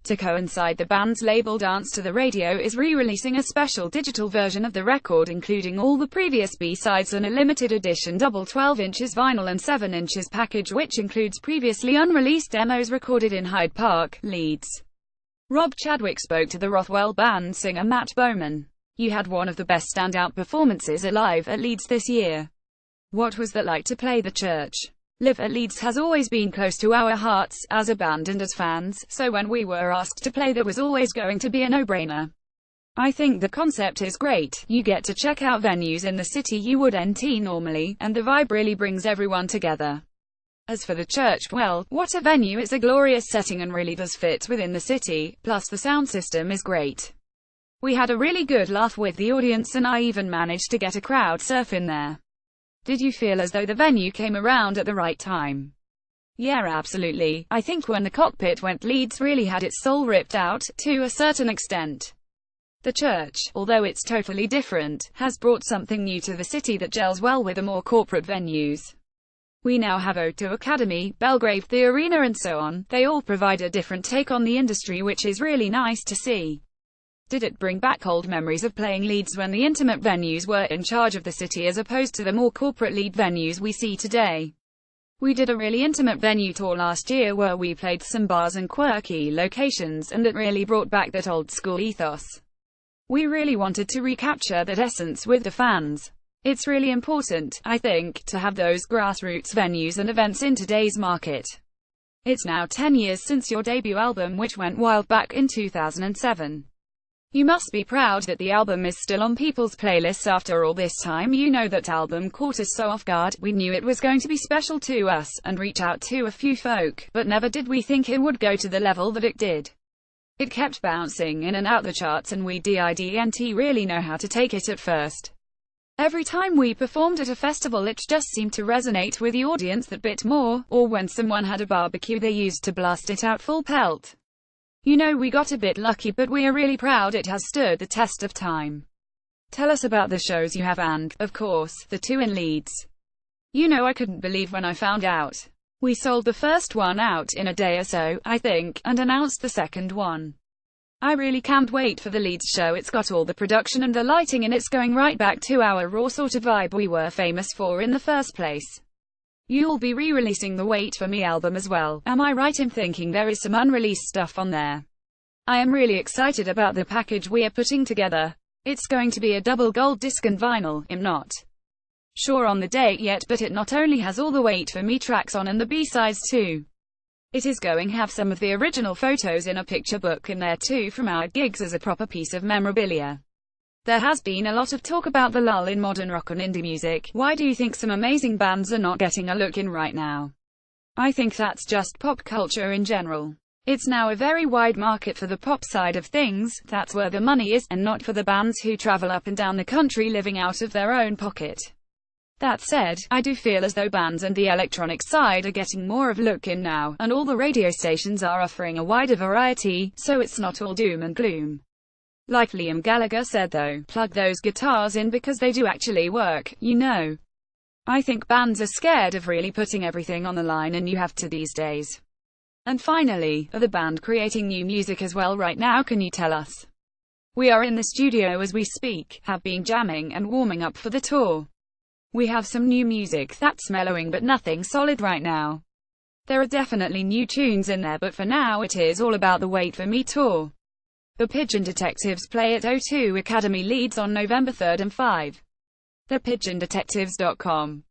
To coincide, the band's label Dance to the Radio is re-releasing a special digital version of the record including all the previous B-sides and a limited edition double 12 inches vinyl and 7 inches package which includes previously unreleased demos recorded in Hyde Park, Leeds. Rob Chadwick spoke to the Rothwell Band singer Matt Bowman. "You had one of the best standout performances alive at Leeds this year. What was that like to play the church? Live at Leeds has always been close to our hearts, as a band and as fans, so when we were asked to play that was always going to be a no-brainer. I think the concept is great. You get to check out venues in the city you wouldn't normally, and the vibe really brings everyone together. As for the church, well, what a venue, it's a glorious setting and really does fit within the city, plus the sound system is great. We had a really good laugh with the audience and I even managed to get a crowd surf in there. Did you feel as though the venue came around at the right time?" "Yeah, absolutely. I think when the cockpit went, Leeds really had its soul ripped out, to a certain extent. The church, although it's totally different, has brought something new to the city that gels well with the more corporate venues. We now have O2 Academy, Belgrave, the Arena and so on. They all provide a different take on the industry which is really nice to see." Did it bring back old memories of playing Leeds when the intimate venues were in charge of the city as opposed to the more corporate lead venues we see today? We did a really intimate venue tour last year where we played some bars and quirky locations, and it really brought back that old school ethos. We really wanted to recapture that essence with the fans. It's really important, I think, to have those grassroots venues and events in today's market. It's now 10 years since your debut album which went wild back in 2007. You must be proud that the album is still on people's playlists after all this time. You know that album caught us so off guard. We knew it was going to be special to us, and reach out to a few folk, but never did we think it would go to the level that it did. It kept bouncing in and out the charts and we didn't really know how to take it at first. Every time we performed at a festival it just seemed to resonate with the audience that bit more, or when someone had a barbecue they used to blast it out full pelt. You know, we got a bit lucky, but we are really proud it has stood the test of time. Tell us about the shows you have and, of course, the two in Leeds. You know, I couldn't believe when I found out. We sold the first one out in a day or so, I think, and announced the second one. I really can't wait for the Leeds show. It's got all the production and the lighting and it's going right back to our raw sort of vibe we were famous for in the first place. You'll be re-releasing the Wait For Me album as well, am I right in thinking there is some unreleased stuff on there? I am really excited about the package we are putting together. It's going to be a double gold disc and vinyl. I'm not sure on the date yet, but it not only has all the Wait For Me tracks on and the B-sides too. It is going to have some of the original photos in a picture book in there too from our gigs as a proper piece of memorabilia. There has been a lot of talk about the lull in modern rock and indie music. Why do you think some amazing bands are not getting a look in right now? I think that's just pop culture in general. It's now a very wide market for the pop side of things, that's where the money is, and not for the bands who travel up and down the country living out of their own pocket. That said, I do feel as though bands and the electronic side are getting more of a look in now, and all the radio stations are offering a wider variety, so it's not all doom and gloom. Like Liam Gallagher said though, plug those guitars in because they do actually work, you know. I think bands are scared of really putting everything on the line and you have to these days. And finally, are the band creating new music as well right now? Can you tell us? We are in the studio as we speak, have been jamming and warming up for the tour. We have some new music that's mellowing but nothing solid right now. There are definitely new tunes in there but for now it is all about the Wait For Me tour. The Pigeon Detectives play at O2 Academy Leeds on November 3rd and 5. ThePigeonDetectives.com